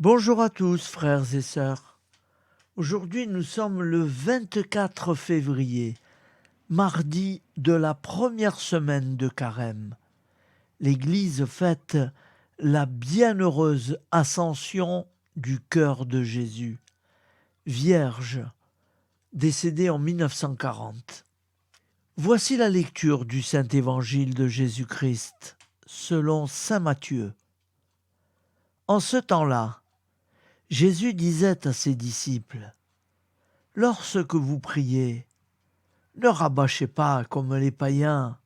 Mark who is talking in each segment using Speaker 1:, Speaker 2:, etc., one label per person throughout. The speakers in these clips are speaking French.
Speaker 1: Bonjour à tous, frères et sœurs. Aujourd'hui, nous sommes le 24 février, mardi de la première semaine de Carême. L'Église fête la bienheureuse ascension du cœur de Jésus, Vierge, décédé en 1940. Voici la lecture du Saint-Évangile de Jésus-Christ, selon saint Matthieu. En ce temps-là, Jésus disait à ses disciples : « Lorsque vous priez, ne rabâchez pas comme les païens.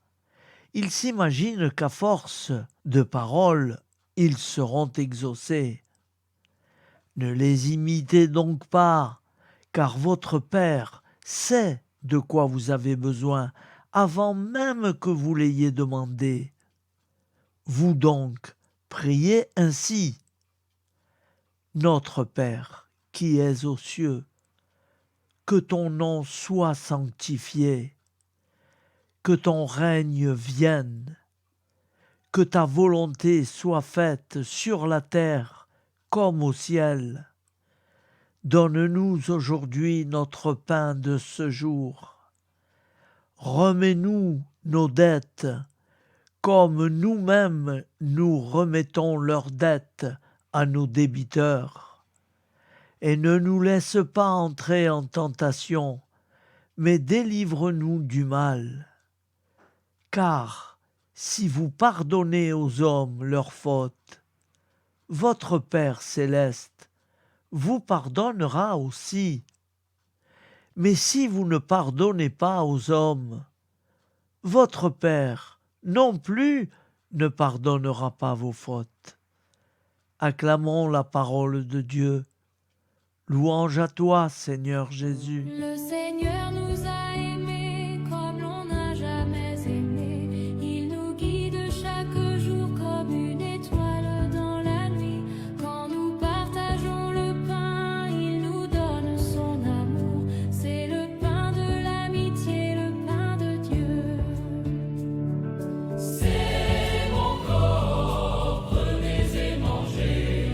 Speaker 1: Ils s'imaginent qu'à force de paroles, ils seront exaucés. Ne les imitez donc pas, car votre Père sait de quoi vous avez besoin avant même que vous l'ayez demandé. Vous donc, priez ainsi. Notre Père, qui es aux cieux, que ton nom soit sanctifié, que ton règne vienne, que ta volonté soit faite sur la terre comme au ciel. Donne-nous aujourd'hui notre pain de ce jour. Remets-nous nos dettes, comme nous-mêmes nous remettons leurs dettes à nos débiteurs. Et ne nous laisse pas entrer en tentation, mais délivre-nous du mal. Car si vous pardonnez aux hommes leurs fautes, votre Père céleste vous pardonnera aussi. Mais si vous ne pardonnez pas aux hommes, votre Père non plus ne pardonnera pas vos fautes. Acclamons la parole de Dieu. Louange à toi, Seigneur Jésus.
Speaker 2: Le Seigneur nous a aimés comme l'on n'a jamais aimé. Il nous guide chaque jour comme une étoile dans la nuit. Quand nous partageons le pain, il nous donne son amour. C'est le pain de l'amitié, le pain de Dieu. C'est mon corps, prenez et mangez.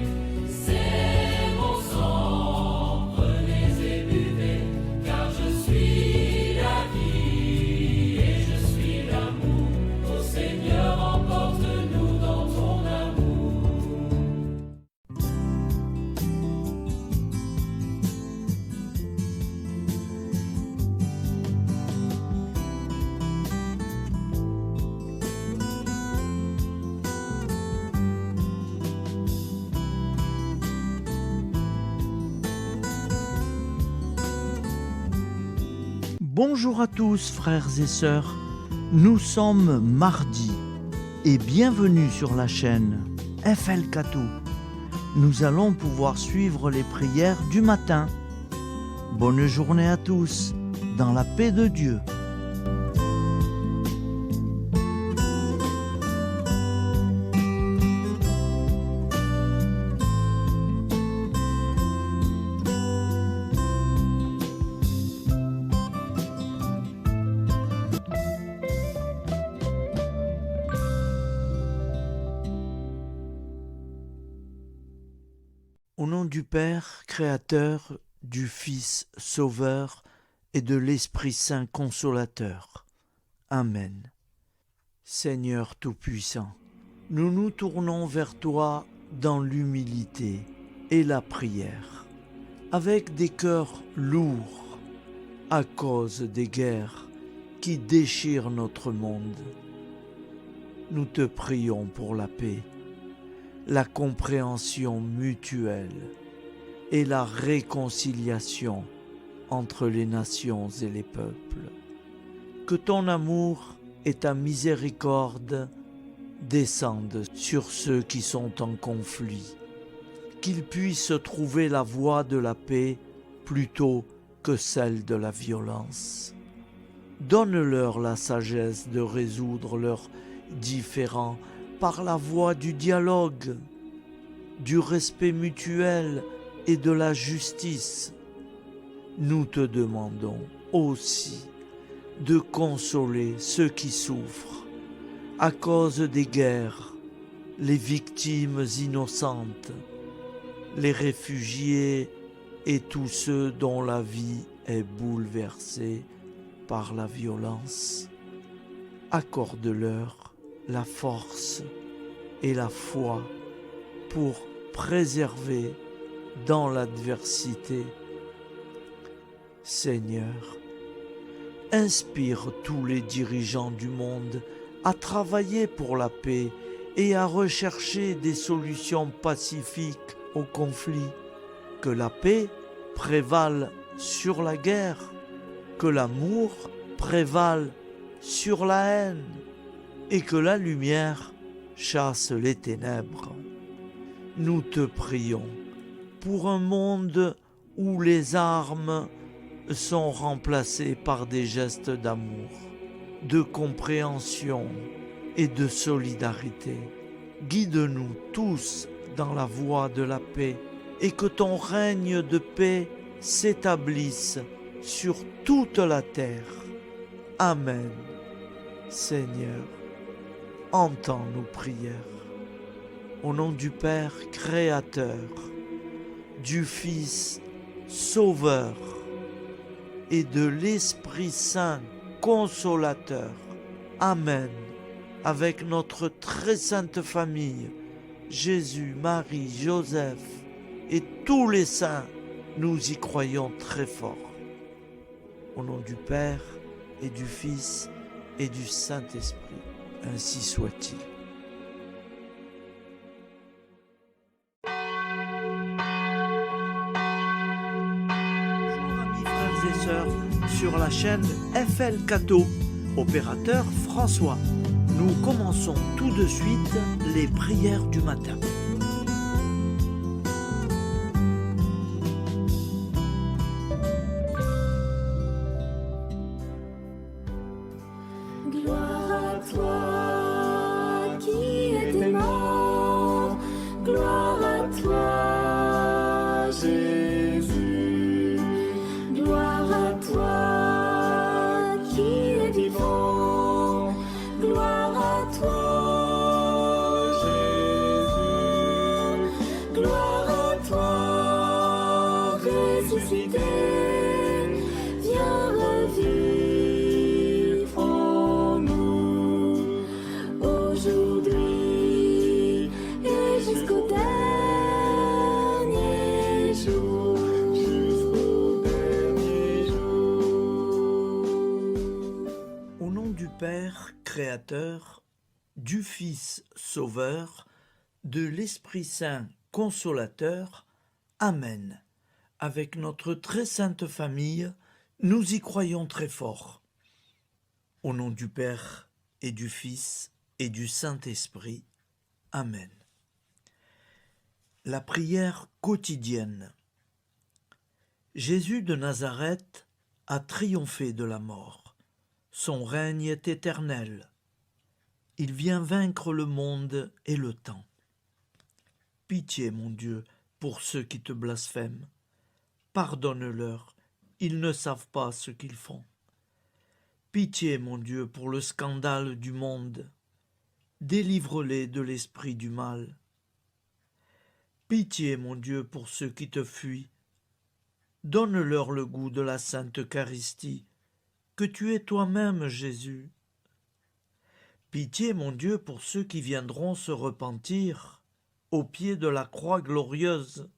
Speaker 2: C'est mon sang, prenez et buvez. Car je suis la vie et je suis l'amour. Ô Seigneur, emporte-nous dans ton amour.
Speaker 1: Bonjour à tous, frères et sœurs. Nous sommes mardi et bienvenue sur la chaîne FL Cato. Nous allons pouvoir suivre les prières du matin. Bonne journée à tous, dans la paix de Dieu. Au nom du Père, Créateur, du Fils, Sauveur, et de l'Esprit Saint Consolateur. Amen. Seigneur Tout-Puissant, nous nous tournons vers toi dans l'humilité et la prière, avec des cœurs lourds à cause des guerres qui déchirent notre monde. Nous te prions pour la paix, la compréhension mutuelle et la réconciliation entre les nations et les peuples. Que ton amour et ta miséricorde descendent sur ceux qui sont en conflit, qu'ils puissent trouver la voie de la paix plutôt que celle de la violence. Donne-leur la sagesse de résoudre leurs différends par la voie du dialogue, du respect mutuel et de la justice. Nous te demandons aussi de consoler ceux qui souffrent à cause des guerres, les victimes innocentes, les réfugiés et tous ceux dont la vie est bouleversée par la violence. Accorde-leur la force et la foi pour préserver dans l'adversité. Seigneur, inspire tous les dirigeants du monde à travailler pour la paix et à rechercher des solutions pacifiques aux conflits. Que la paix prévale sur la guerre, que l'amour prévale sur la haine et que la lumière chasse les ténèbres. Nous te prions pour un monde où les armes sont remplacées par des gestes d'amour, de compréhension et de solidarité. Guide-nous tous dans la voie de la paix et que ton règne de paix s'établisse sur toute la terre. Amen. Seigneur, entends nos prières. Au nom du Père Créateur, du Fils Sauveur et de l'Esprit Saint Consolateur. Amen. Avec notre très sainte famille, Jésus, Marie, Joseph et tous les saints, nous y croyons très fort. Au nom du Père et du Fils et du Saint-Esprit, ainsi soit-il. Bonjour amis frères et sœurs sur la chaîne FL Cato, opérateur François. Nous commençons tout de suite les prières du matin.
Speaker 2: Gloire à toi qui étais mort, gloire à toi Jésus, gloire à toi qui es vivant, gloire à toi Jésus, gloire à toi ressuscité, viens revivre en nous aujourd'hui et jusqu'au dernier jour.
Speaker 1: Au nom du Père Créateur, du Fils Sauveur, de l'Esprit Saint Consolateur. Amen. Avec notre très sainte famille, nous y croyons très fort. Au nom du Père et du Fils et du Saint-Esprit. Amen. La prière quotidienne. Jésus de Nazareth a triomphé de la mort. Son règne est éternel. Il vient vaincre le monde et le temps. Pitié, mon Dieu, pour ceux qui te blasphèment. Pardonne-leur, ils ne savent pas ce qu'ils font. Pitié, mon Dieu, pour le scandale du monde. Délivre-les de l'esprit du mal. Pitié, mon Dieu, pour ceux qui te fuient. Donne-leur le goût de la Sainte Eucharistie, que tu es toi-même, Jésus. Pitié, mon Dieu, pour ceux qui viendront se repentir au pied de la croix glorieuse,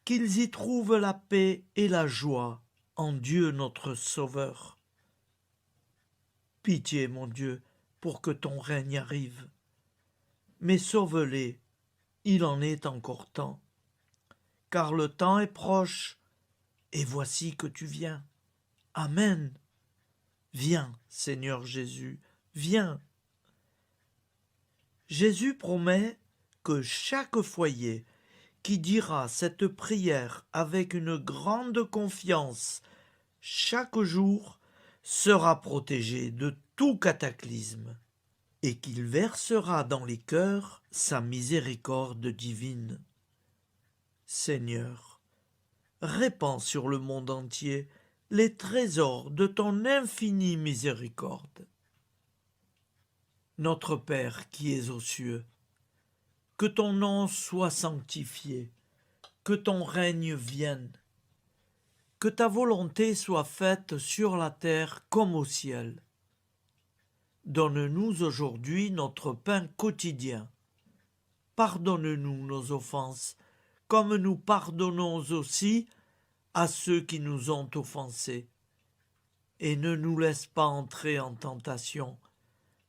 Speaker 1: qu'ils y trouvent la paix et la joie en Dieu notre Sauveur. Pitié, mon Dieu, pour que ton règne arrive. Mais sauve-les, il en est encore temps, car le temps est proche, et voici que tu viens. Amen. Viens, Seigneur Jésus, viens. Jésus promet que chaque foyer qui dira cette prière avec une grande confiance chaque jour sera protégé de tout cataclysme et qu'il versera dans les cœurs sa miséricorde divine. Seigneur, répands sur le monde entier les trésors de ton infinie miséricorde. Notre Père qui es aux cieux, que ton nom soit sanctifié, que ton règne vienne, que ta volonté soit faite sur la terre comme au ciel. Donne-nous aujourd'hui notre pain quotidien. Pardonne-nous nos offenses, comme nous pardonnons aussi à ceux qui nous ont offensés. Et ne nous laisse pas entrer en tentation,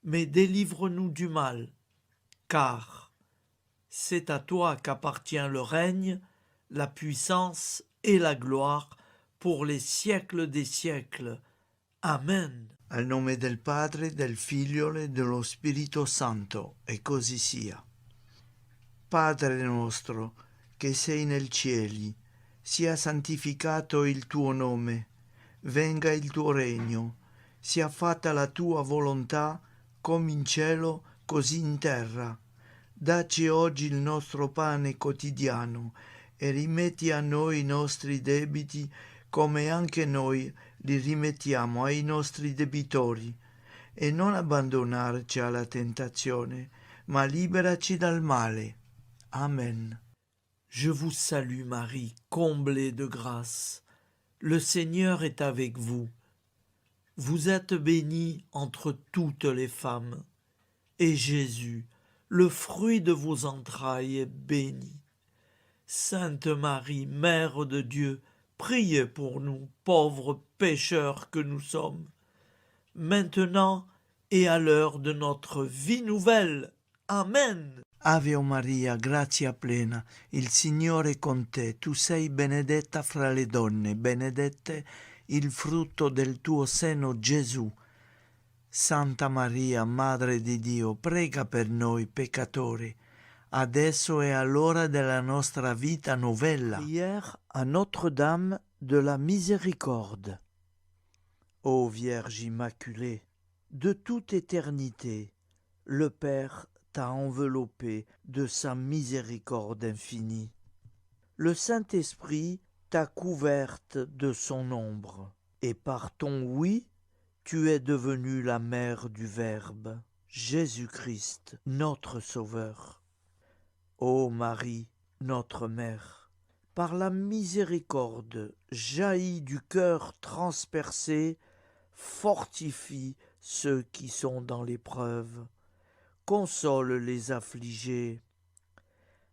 Speaker 1: mais délivre-nous du mal, car c'est à toi qu'appartient le règne, la puissance et la gloire pour les siècles des siècles. Amen.
Speaker 3: Al nome del Padre, del Figlio e dello Spirito Santo, e così sia. Padre nostro, che sei nel cieli, sia santificato il tuo nome, venga il tuo regno, sia fatta la tua volontà, come in cielo, così in terra. Dacci oggi il nostro pane quotidiano e rimetti a noi i nostri debiti, come anche noi li rimettiamo ai nostri debitori, e non abbandonarci alla tentazione, ma liberaci dal male. Amen.
Speaker 1: Je vous salue Marie, comblée de grâce. Le Seigneur est avec vous. Vous êtes bénie entre toutes les femmes, et Jésus, le fruit de vos entrailles, est béni. Sainte Marie, Mère de Dieu, priez pour nous, pauvres pécheurs que nous sommes, maintenant et à l'heure de notre vie nouvelle. Amen.
Speaker 3: Ave Maria, grazia plena, il Signore è con te, tu sei benedetta fra le donne, benedetto il frutto del tuo seno, Gesù. Santa Maria, Madre di Dio, prega per noi peccatori, adesso e all'ora della nostra vita novella.
Speaker 1: Prière à Notre-Dame de la Miséricorde. Ô Vierge Immaculée, de toute éternité, le Père t'a enveloppé de sa miséricorde infinie. Le Saint-Esprit t'a couverte de son ombre, et par ton oui, tu es devenue la mère du Verbe, Jésus-Christ, notre Sauveur. Ô Marie, notre Mère, par la miséricorde jaillie du cœur transpercé, fortifie ceux qui sont dans l'épreuve, console les affligés,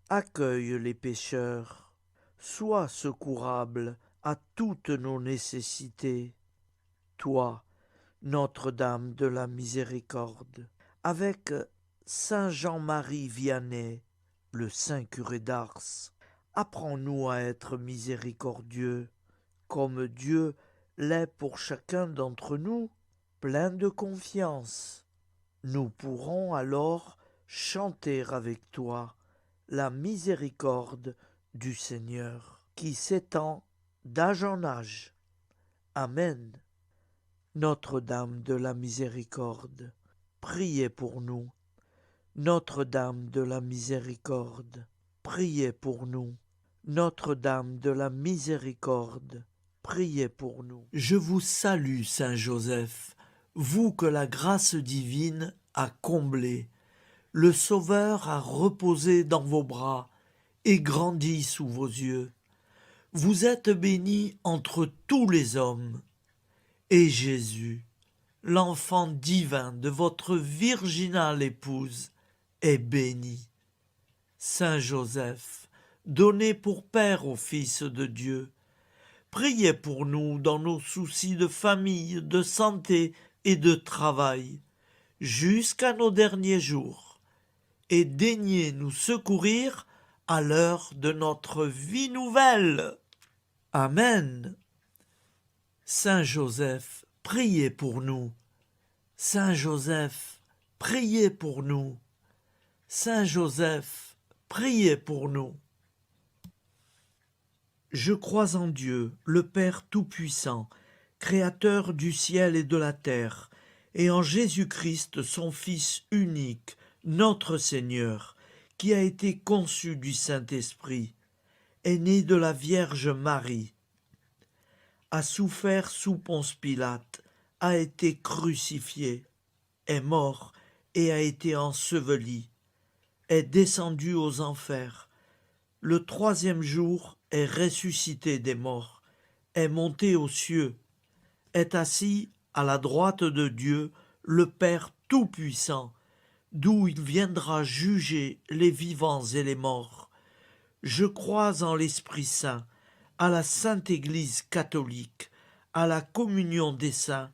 Speaker 1: accueille les pécheurs, sois secourable à toutes nos nécessités. Toi, Notre-Dame de la Miséricorde, avec Saint Jean-Marie Vianney, le Saint curé d'Ars, apprends-nous à être miséricordieux, comme Dieu l'est pour chacun d'entre nous, plein de confiance. Nous pourrons alors chanter avec toi la miséricorde du Seigneur, qui s'étend d'âge en âge. Amen. Notre-Dame de la Miséricorde, priez pour nous. Notre-Dame de la Miséricorde, priez pour nous. Notre-Dame de la Miséricorde, priez pour nous. Je vous salue, Saint Joseph, vous que la grâce divine a comblé. Le Sauveur a reposé dans vos bras et grandi sous vos yeux. Vous êtes bénie entre tous les hommes. Et Jésus, l'enfant divin de votre virginale épouse, est béni. Saint Joseph, donné pour Père au Fils de Dieu, priez pour nous dans nos soucis de famille, de santé et de travail, jusqu'à nos derniers jours, et daignez nous secourir à l'heure de notre vie nouvelle. Amen. Saint Joseph, priez pour nous. Saint Joseph, priez pour nous. Saint Joseph, priez pour nous. Je crois en Dieu, le Père Tout-Puissant, Créateur du ciel et de la terre, et en Jésus-Christ, son Fils unique, notre Seigneur, qui a été conçu du Saint-Esprit, est né de la Vierge Marie, a souffert sous Ponce Pilate, a été crucifié, est mort et a été enseveli, est descendu aux enfers. le 3e jour est ressuscité des morts, est monté aux cieux, est assis à la droite de Dieu, le Père Tout-Puissant, d'où il viendra juger les vivants et les morts. Je crois en l'Esprit Saint, à la Sainte Église catholique, à la communion des saints,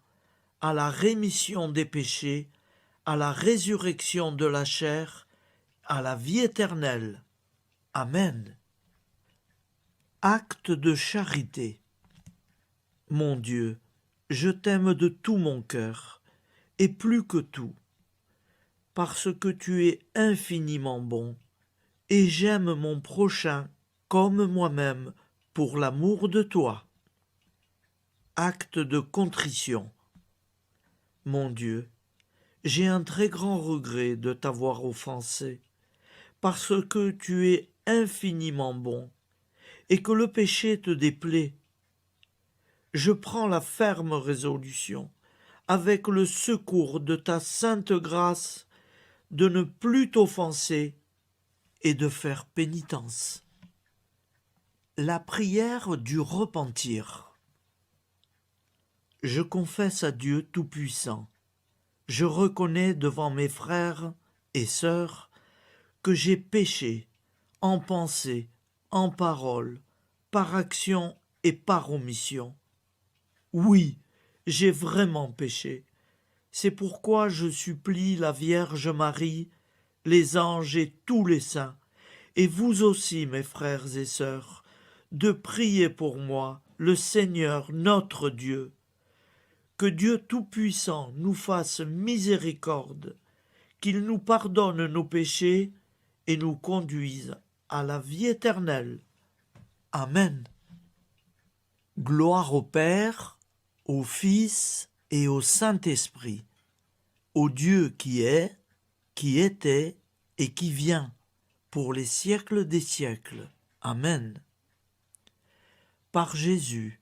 Speaker 1: à la rémission des péchés, à la résurrection de la chair, à la vie éternelle. Amen. Acte de charité. Mon Dieu, je t'aime de tout mon cœur, et plus que tout, parce que tu es infiniment bon, et j'aime mon prochain comme moi-même pour l'amour de toi. Acte de contrition. Mon Dieu, j'ai un très grand regret de t'avoir offensé, parce que tu es infiniment bon, et que le péché te déplaît. Je prends la ferme résolution, avec le secours de ta sainte grâce, de ne plus t'offenser et de faire pénitence. La prière du repentir. Je confesse à Dieu Tout-Puissant. Je reconnais devant mes frères et sœurs que j'ai péché en pensée, en parole, par action et par omission. Oui, j'ai vraiment péché. C'est pourquoi je supplie la Vierge Marie, les anges et tous les saints, et vous aussi, mes frères et sœurs, de prier pour moi, le Seigneur notre Dieu. Que Dieu Tout-Puissant nous fasse miséricorde, qu'il nous pardonne nos péchés et nous conduise à la vie éternelle. Amen. Gloire au Père, au Fils et au Saint-Esprit, au Dieu qui est, qui était et qui vient, pour les siècles des siècles. Amen. Par Jésus,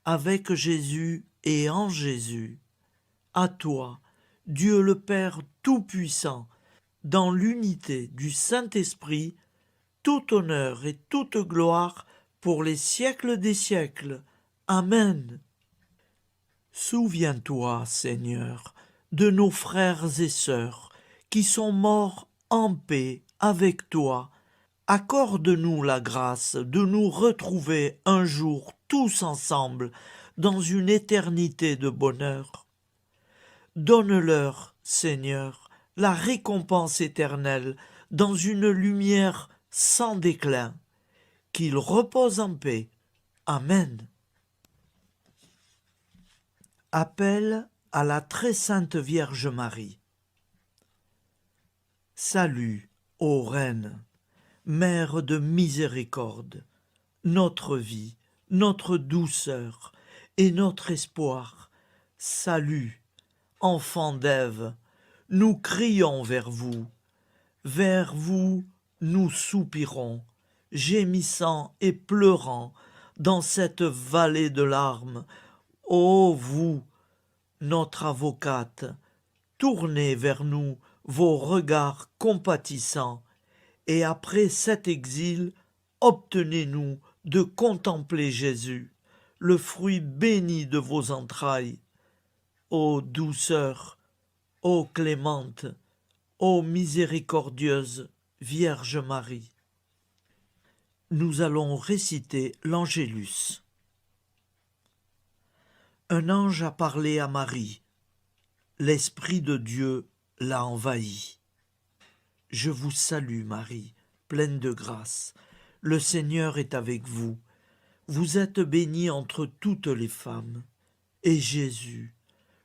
Speaker 1: avec Jésus et en Jésus, à toi, Dieu le Père Tout-Puissant, dans l'unité du Saint-Esprit, tout honneur et toute gloire pour les siècles des siècles. Amen. Souviens-toi, Seigneur, de nos frères et sœurs qui sont morts en paix avec toi. Accorde-nous la grâce de nous retrouver un jour tous ensemble dans une éternité de bonheur. Donne-leur, Seigneur, la récompense éternelle dans une lumière sans déclin. Qu'ils reposent en paix. Amen. Appel à la très sainte Vierge Marie. Salut, ô Reine, Mère de miséricorde, notre vie, notre douceur et notre espoir. Salut, enfant d'Ève, nous crions vers vous. Vers vous, nous soupirons, gémissant et pleurant dans cette vallée de larmes. Ô vous, notre avocate, tournez vers nous vos regards compatissants, et après cet exil, obtenez-nous de contempler Jésus, le fruit béni de vos entrailles. Ô douceur, ô clémente, ô miséricordieuse Vierge Marie. Nous allons réciter l'Angélus. Un ange a parlé à Marie. L'Esprit de Dieu l'a envahie. Je vous salue, Marie, pleine de grâce. Le Seigneur est avec vous. Vous êtes bénie entre toutes les femmes. Et Jésus,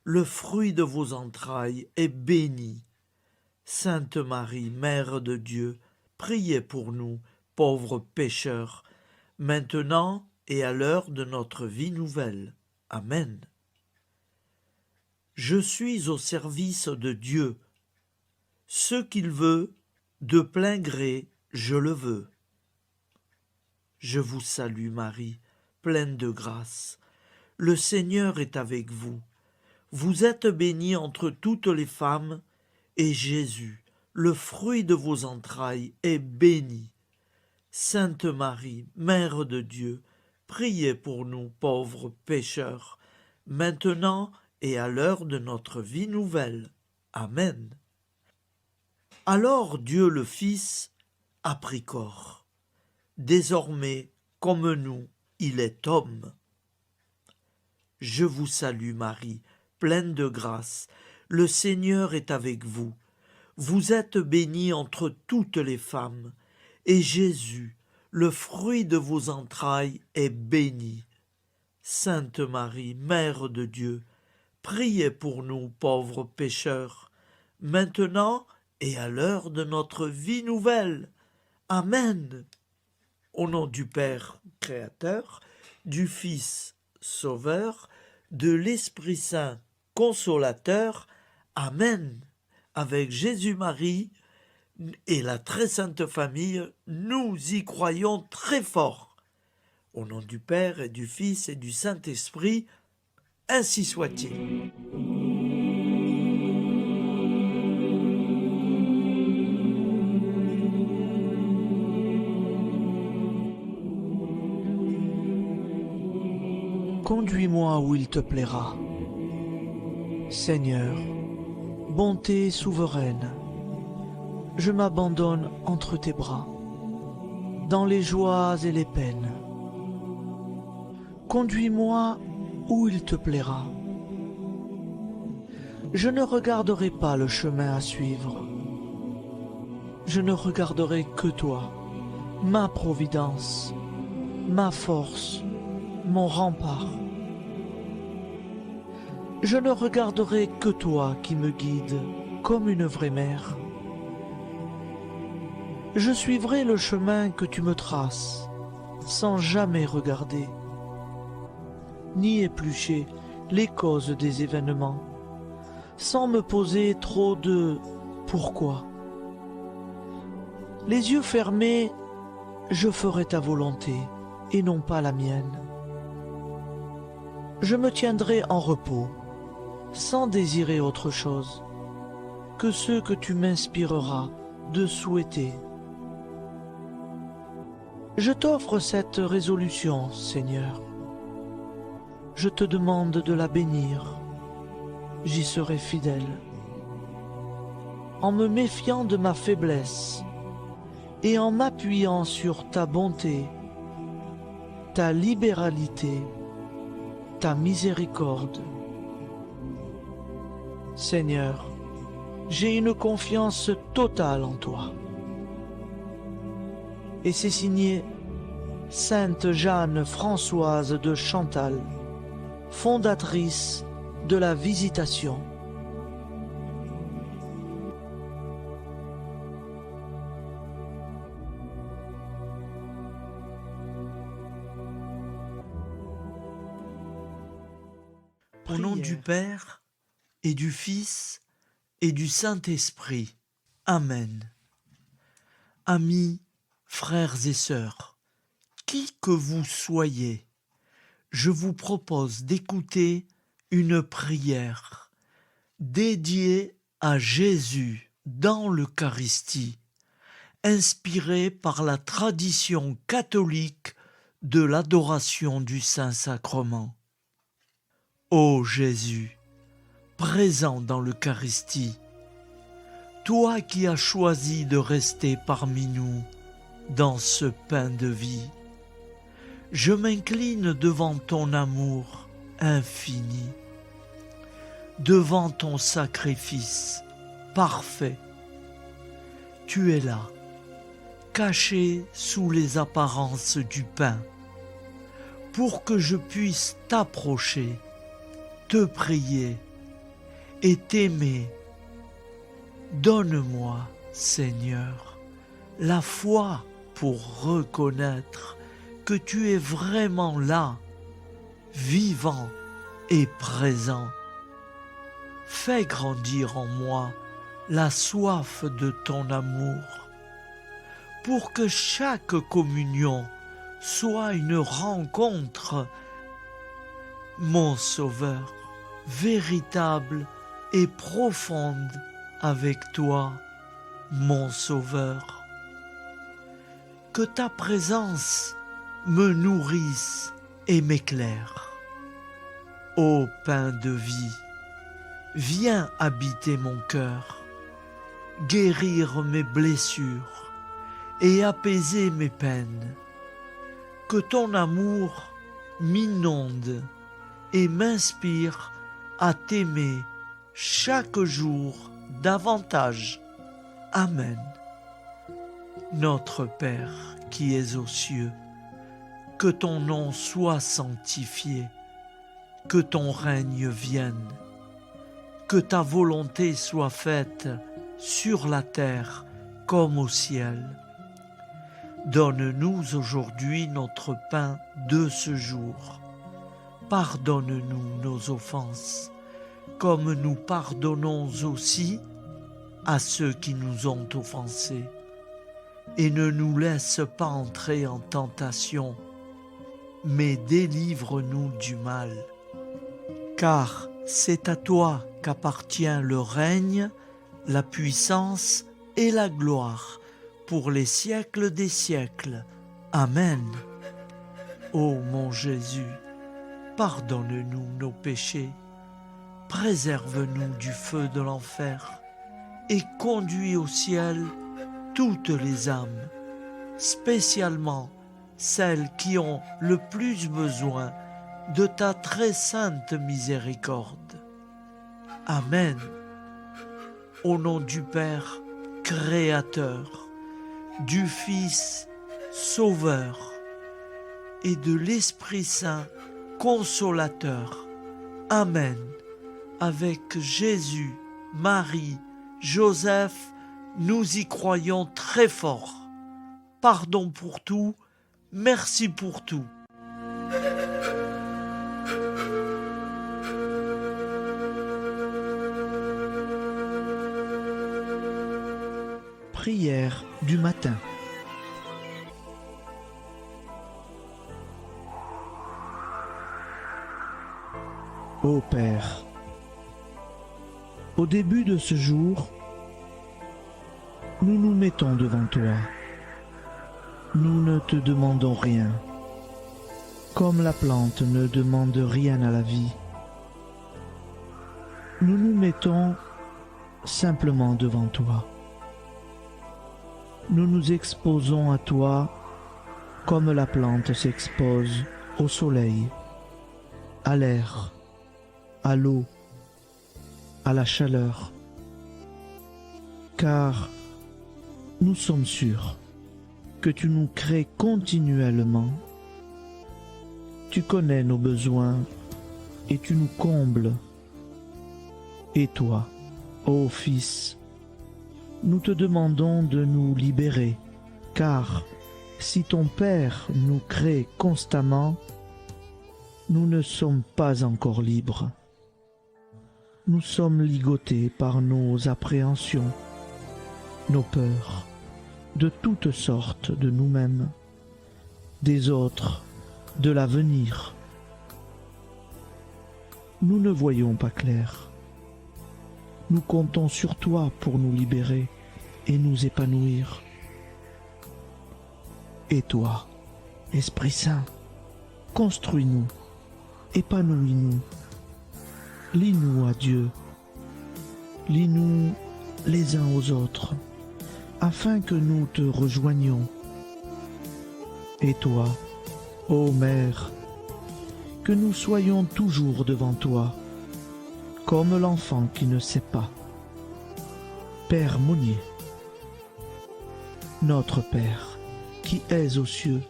Speaker 1: le fruit de vos entrailles, est béni. Sainte Marie, Mère de Dieu, priez pour nous, pauvres pécheurs, maintenant et à l'heure de notre vie nouvelle. Amen. Je suis au service de Dieu. Ce qu'il veut, de plein gré, je le veux. Je vous salue, Marie, pleine de grâce. Le Seigneur est avec vous. Vous êtes bénie entre toutes les femmes, et Jésus, le fruit de vos entrailles, est béni. Sainte Marie, Mère de Dieu, priez pour nous pauvres pécheurs, maintenant et à l'heure de notre vie nouvelle. Amen. Alors Dieu le Fils a pris corps. Désormais, comme nous, il est homme. Je vous salue Marie, pleine de grâce. Le Seigneur est avec vous. Vous êtes bénie entre toutes les femmes, et Jésus, le fruit de vos entrailles, est béni. Sainte Marie, Mère de Dieu, priez pour nous pauvres pécheurs, maintenant et à l'heure de notre vie nouvelle. Amen. Au nom du Père Créateur, du Fils Sauveur, de l'Esprit Saint Consolateur. Amen. Avec Jésus-Marie et la très sainte famille, nous y croyons très fort. Au nom du Père et du Fils et du Saint-Esprit, ainsi soit-il. Conduis-moi où il te plaira. Seigneur, bonté souveraine, je m'abandonne entre tes bras, dans les joies et les peines. Conduis-moi où il te plaira. Je ne regarderai pas le chemin à suivre. Je ne regarderai que toi, ma providence, ma force, mon rempart. Je ne regarderai que toi qui me guides comme une vraie mère. Je suivrai le chemin que tu me traces, sans jamais regarder, ni éplucher les causes des événements, sans me poser trop de « pourquoi ». Les yeux fermés, je ferai ta volonté et non pas la mienne. Je me tiendrai en repos, sans désirer autre chose que ce que tu m'inspireras de souhaiter. Je t'offre cette résolution, Seigneur. Je te demande de la bénir. J'y serai fidèle. En me méfiant de ma faiblesse et en m'appuyant sur ta bonté, ta libéralité, ta miséricorde. Seigneur, j'ai une confiance totale en toi. Et c'est signé Sainte Jeanne Françoise de Chantal, fondatrice de la Visitation. Au nom du Père et du Fils et du Saint-Esprit. Amen. Amis, frères et sœurs, qui que vous soyez, je vous propose d'écouter une prière dédiée à Jésus dans l'Eucharistie, inspirée par la tradition catholique de l'adoration du Saint-Sacrement. Ô Jésus, présent dans l'Eucharistie, toi qui as choisi de rester parmi nous dans ce pain de vie, je m'incline devant ton amour infini, devant ton sacrifice parfait. Tu es là, caché sous les apparences du pain, pour que je puisse t'approcher, te prier et t'aimer. Donne-moi, Seigneur, la foi pour reconnaître que tu es vraiment là, vivant et présent. Fais grandir en moi la soif de ton amour, pour que chaque communion soit une rencontre, mon Sauveur, véritable et profonde avec toi, mon Sauveur. que ta présence me nourrisse et m'éclaire. Ô pain de vie, viens habiter mon cœur, guérir mes blessures et apaiser mes peines. Que ton amour m'inonde et m'inspire à t'aimer chaque jour davantage. Amen. Notre Père qui es aux cieux, que ton nom soit sanctifié, que ton règne vienne, que ta volonté soit faite sur la terre comme au ciel. Donne-nous aujourd'hui notre pain de ce jour. Pardonne-nous nos offenses, comme nous pardonnons aussi à ceux qui nous ont offensés. Et ne nous laisse pas entrer en tentation, mais délivre-nous du mal. Car c'est à toi qu'appartient le règne, la puissance et la gloire pour les siècles des siècles. Amen. Ô mon Jésus, pardonne-nous nos péchés, préserve-nous du feu de l'enfer et conduis au ciel toutes les âmes, spécialement celles qui ont le plus besoin de ta très sainte miséricorde. Amen. Au nom du Père Créateur, du Fils Sauveur et de l'Esprit Saint Consolateur. Amen. Avec Jésus, Marie, Joseph, nous y croyons très fort. Pardon pour tout, merci pour tout.
Speaker 4: Prière du matin. Ô Père, au début de ce jour, nous nous mettons devant toi. Nous ne te demandons rien, comme la plante ne demande rien à la vie. Nous nous mettons simplement devant toi. Nous nous exposons à toi comme la plante s'expose au soleil, à l'air, à l'eau, à la chaleur, car nous sommes sûrs que tu nous crées continuellement. Tu connais nos besoins et tu nous combles. Et toi, ô Fils, nous te demandons de nous libérer, car si ton Père nous crée constamment, nous ne sommes pas encore libres. Nous sommes ligotés par nos appréhensions, nos peurs, de toutes sortes de nous-mêmes, des autres, de l'avenir. Nous ne voyons pas clair. Nous comptons sur toi pour nous libérer et nous épanouir. Et toi, Esprit Saint, construis-nous, épanouis-nous, lie-nous à Dieu, lie-nous les uns aux autres, afin que nous te rejoignions. Et toi, ô Mère, que nous soyons toujours devant toi, comme l'enfant qui ne sait pas. Père Monnier, notre Père, qui es aux cieux,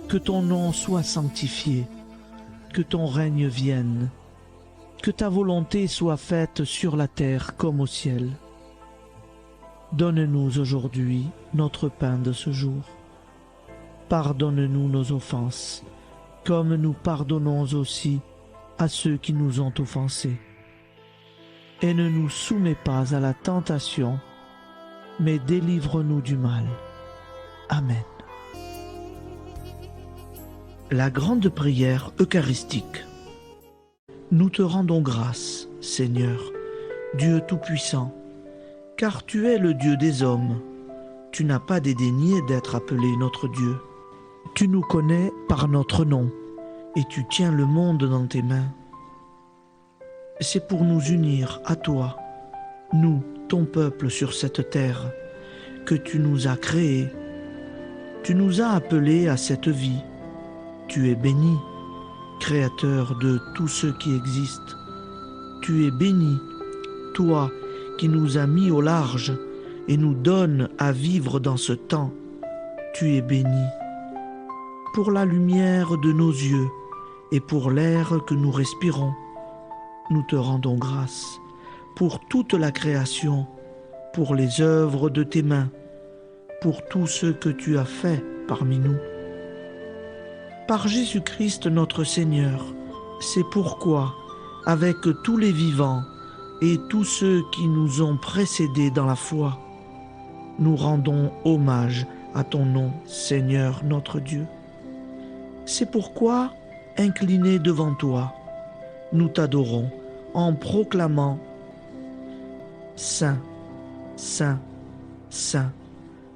Speaker 4: que ton nom soit sanctifié, que ton règne vienne, que ta volonté soit faite sur la terre comme au ciel. Donne-nous aujourd'hui notre pain de ce jour. Pardonne-nous nos offenses, comme nous pardonnons aussi à ceux qui nous ont offensés. Et ne nous soumets pas à la tentation, mais délivre-nous du mal. Amen. La grande prière eucharistique. Nous te rendons grâce, Seigneur, Dieu Tout-Puissant, car tu es le Dieu des hommes, tu n'as pas dédaigné d'être appelé notre Dieu. Tu nous connais par notre nom, et tu tiens le monde dans tes mains. C'est pour nous unir à toi, nous, ton peuple sur cette terre, que tu nous as créés. Tu nous as appelés à cette vie. Tu es béni, Créateur de tout ce qui existe. Tu es béni, toi qui nous as mis au large et nous donnes à vivre dans ce temps. Tu es béni. Pour la lumière de nos yeux et pour l'air que nous respirons, nous te rendons grâce. Pour toute la création, pour les œuvres de tes mains, pour tout ce que tu as fait parmi nous. Par Jésus-Christ notre Seigneur, c'est pourquoi, avec tous les vivants et tous ceux qui nous ont précédés dans la foi, nous rendons hommage à ton nom, Seigneur notre Dieu. C'est pourquoi, inclinés devant toi, nous t'adorons en proclamant « Saint, Saint, Saint ».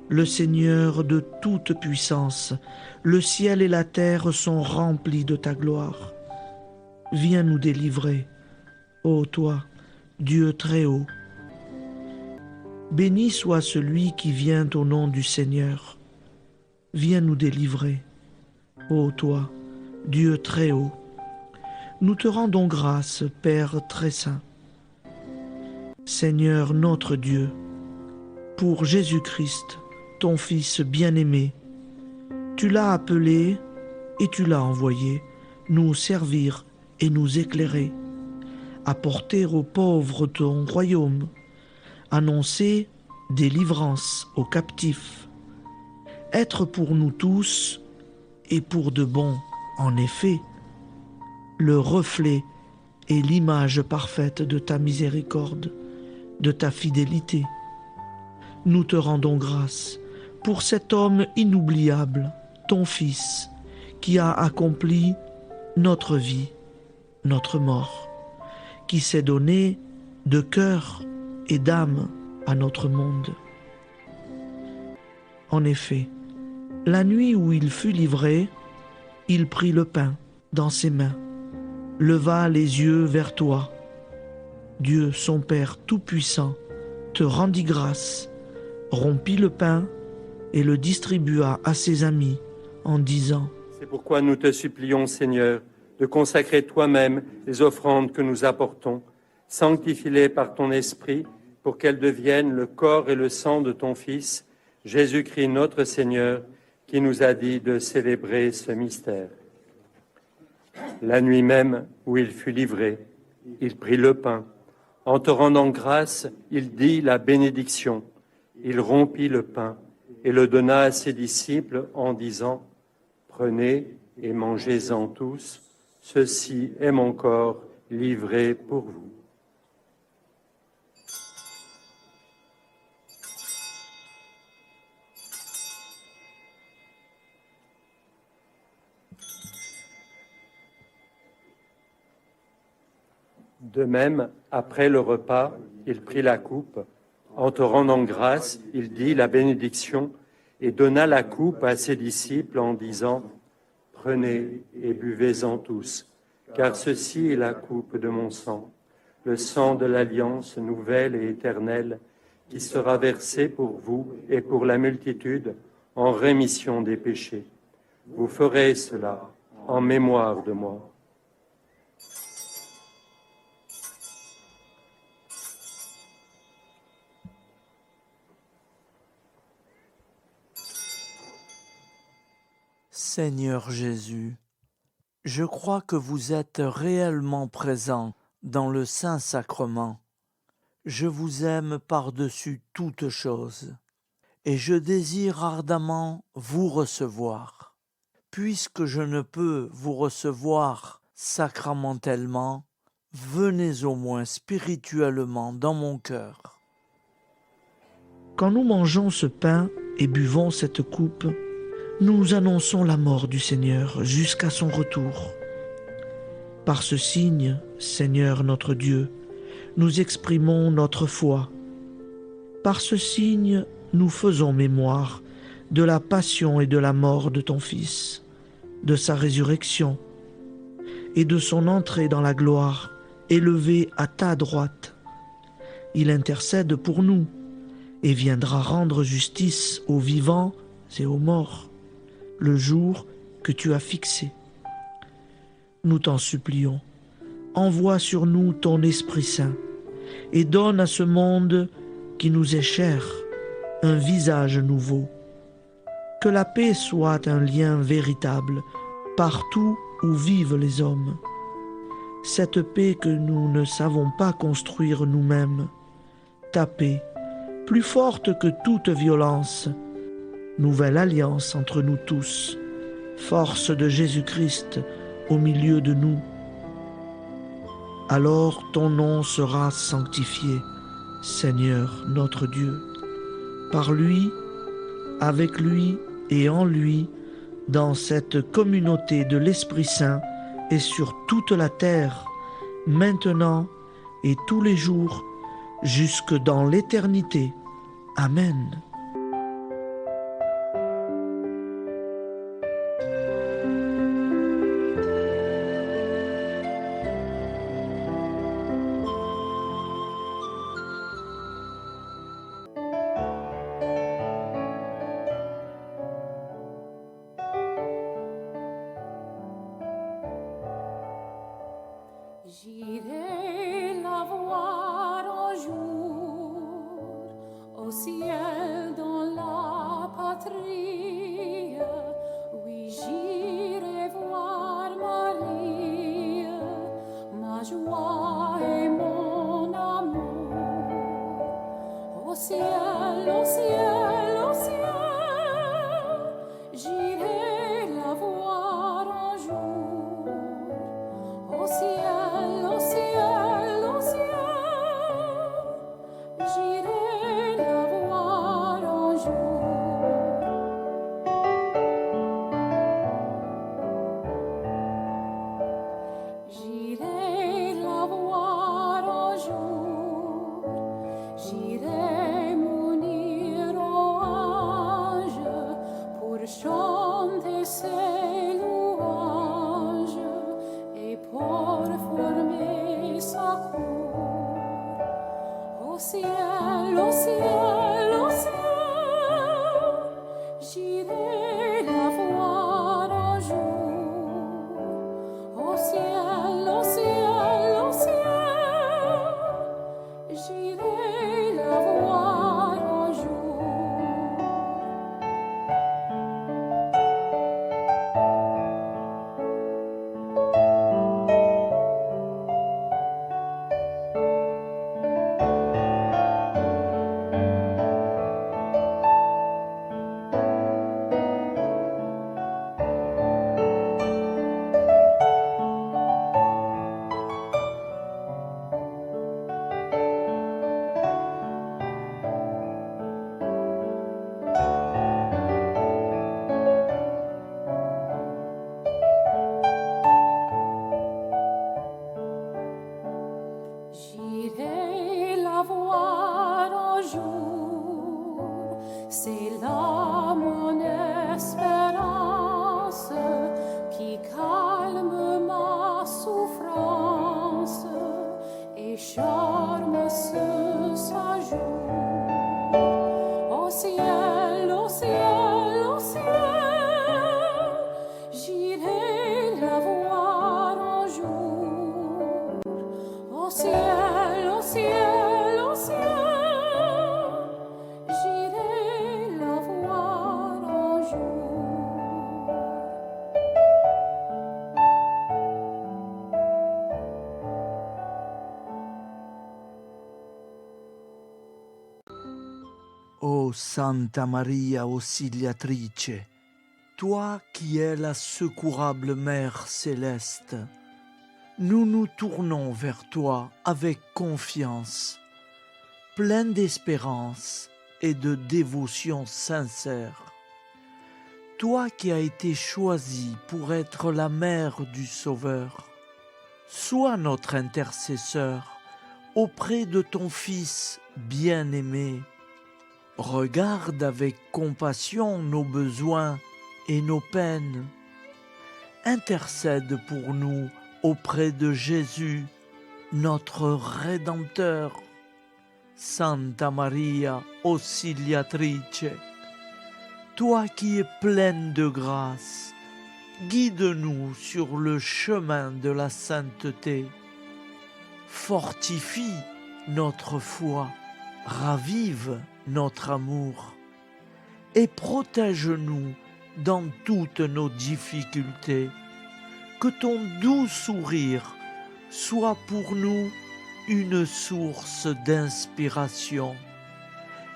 Speaker 4: Le Seigneur de toute puissance, le ciel et la terre sont remplis de ta gloire. Viens nous délivrer, ô toi, Dieu très haut. Béni soit celui qui vient au nom du Seigneur. Viens nous délivrer, ô toi, Dieu très haut. Nous te rendons grâce, Père très saint. Seigneur notre Dieu, pour Jésus-Christ, ton Fils bien-aimé, tu l'as appelé et tu l'as envoyé nous servir et nous éclairer, apporter aux pauvres ton royaume, annoncer délivrance aux captifs, être pour nous tous et pour de bon, en effet, le reflet et l'image parfaite de ta miséricorde, de ta fidélité. Nous te rendons grâce pour cet homme inoubliable, ton Fils, qui a accompli notre vie, notre mort, qui s'est donné de cœur et d'âme à notre monde. En effet, la nuit où il fut livré, il prit le pain dans ses mains, leva les yeux vers toi. Dieu, son Père tout-puissant, te rendit grâce, rompit le pain et le distribua à ses amis en disant :
Speaker 5: C'est pourquoi nous te supplions, Seigneur, de consacrer toi-même les offrandes que nous apportons. Sanctifie-les par ton Esprit pour qu'elles deviennent le corps et le sang de ton Fils, Jésus-Christ notre Seigneur, qui nous a dit de célébrer ce mystère. La nuit même où il fut livré, il prit le pain. En te rendant grâce, il dit la bénédiction. Il rompit le pain et le donna à ses disciples en disant : Prenez et mangez-en tous, ceci est mon corps livré pour vous. De même, après le repas, il prit la coupe. En te rendant grâce, il dit la bénédiction et donna la coupe à ses disciples en disant : Prenez et buvez-en tous, car ceci est la coupe de mon sang, le sang de l'alliance nouvelle et éternelle, qui sera versé pour vous et pour la multitude en rémission des péchés. Vous ferez cela en mémoire de moi.
Speaker 1: Seigneur Jésus, je crois que vous êtes réellement présent dans le Saint-Sacrement. Je vous aime par-dessus toute chose et je désire ardemment vous recevoir. Puisque je ne peux vous recevoir sacramentellement, venez au moins spirituellement dans mon cœur.
Speaker 4: Quand nous mangeons ce pain et buvons cette coupe, nous annonçons la mort du Seigneur jusqu'à son retour. Par ce signe, Seigneur notre Dieu, nous exprimons notre foi. Par ce signe, nous faisons mémoire de la passion et de la mort de ton Fils, de sa résurrection et de son entrée dans la gloire, élevé à ta droite. Il intercède pour nous et viendra rendre justice aux vivants et aux morts, le jour que tu as fixé. Nous t'en supplions, envoie sur nous ton Esprit Saint et donne à ce monde qui nous est cher un visage nouveau. Que la paix soit un lien véritable partout où vivent les hommes. Cette paix que nous ne savons pas construire nous-mêmes, ta paix, plus forte que toute violence, nouvelle alliance entre nous tous, force de Jésus-Christ au milieu de nous. Alors ton nom sera sanctifié, Seigneur notre Dieu. Par lui, avec lui et en lui, dans cette communauté de l'Esprit Saint et sur toute la terre, maintenant et tous les jours, jusque dans l'éternité. Amen.
Speaker 2: J'irai la voir un jour au ciel dans la patrie. Oui, j'irai voir Marie, ma joie et mon amour. Au ciel, au ciel, au ciel, j'irai la voir un jour. Au ciel, au ciel, au ciel, j'irai la voir un jour. J'irai la voir un jour, j'irai m'unir aux anges pour chanter ses louanges et pour former sa cour. Au ciel, au ciel, au ciel, j'irai la voir un jour. Au ciel, au ciel, au ciel, j'irai la voir un jour. J'irai la voir un jour, c'est là mon espérance qui calme ma souffrance et charme ce séjour. Au ciel, au ciel, au ciel, j'irai la voir un jour. Au ciel, au ciel, au ciel, j'irai la voir un jour.
Speaker 3: Ô Santa Maria Auxiliatrice, toi qui es la secourable Mère céleste, nous nous tournons vers toi avec confiance, plein d'espérance et de dévotion sincère. Toi qui as été choisie pour être la mère du Sauveur, sois notre intercesseur auprès de ton Fils bien-aimé.
Speaker 1: Regarde avec compassion nos besoins et nos peines. Intercède pour nous auprès de Jésus, notre Rédempteur. Santa Maria Auxiliatrice, toi qui es pleine de grâce, guide-nous sur le chemin de la sainteté. Fortifie notre foi, ravive notre amour et protège-nous dans toutes nos difficultés. Que ton doux sourire soit pour nous une source d'inspiration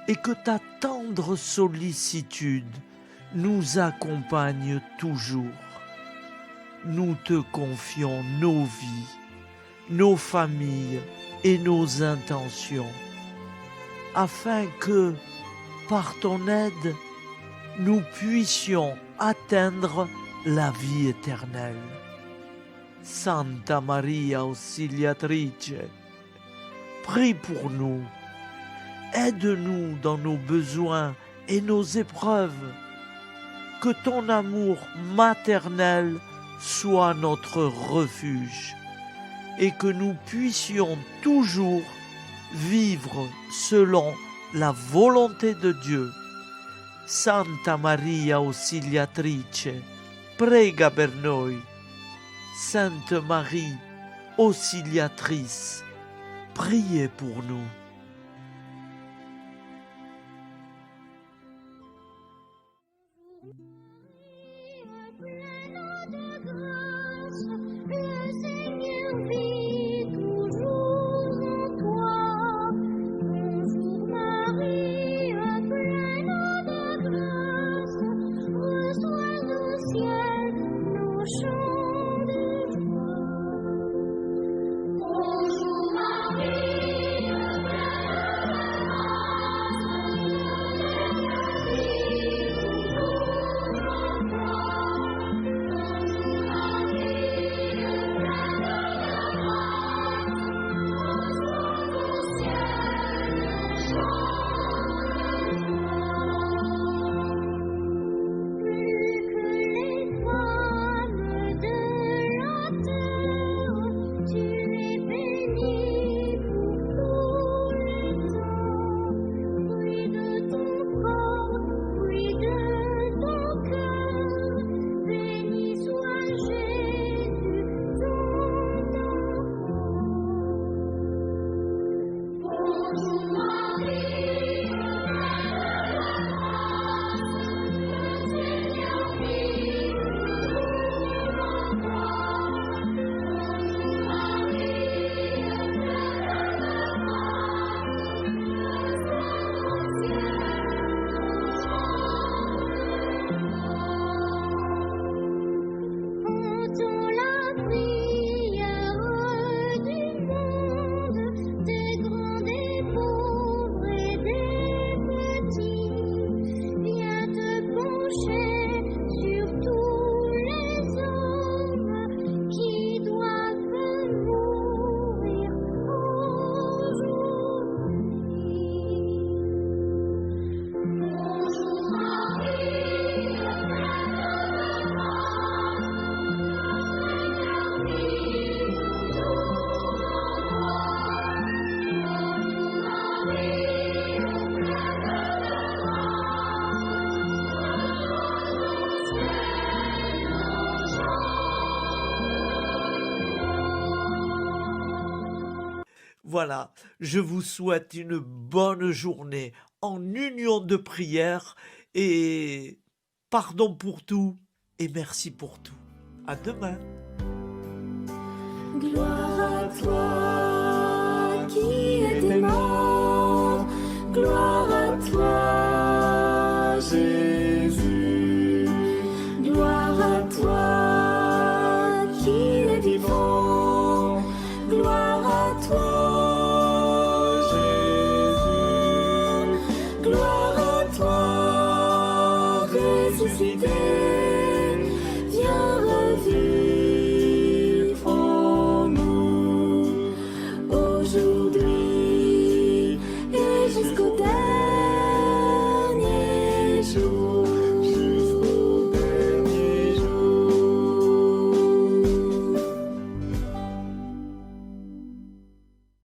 Speaker 1: et que ta tendre sollicitude nous accompagne toujours. Nous te confions nos vies, nos familles et nos intentions, afin que, par ton aide, nous puissions atteindre la vie éternelle. Santa Maria Auxiliatrice, prie pour nous, aide-nous dans nos besoins et nos épreuves, que ton amour maternel soit notre refuge et que nous puissions toujours vivre selon la volonté de Dieu. Santa Maria Auxiliatrice, prega per noi. Sainte Marie, Auxiliatrice, priez pour nous.
Speaker 2: Le Seigneur vit toujours en toi. Bonjour Marie, pleine de grâce, reçois au ciel nos chants de joie. Bonjour Marie, pleine de grâce, le Seigneur vit toujours en toi. Entends la prière du monde, des grands, des pauvres et des petits. Viens te pencher sur tous les hommes qui doivent mourir aujourd'hui. Bonjour Marie,
Speaker 1: Voilà, je vous souhaite une bonne journée en union de prière et pardon pour tout et merci pour tout. À demain.
Speaker 2: gloire à toi.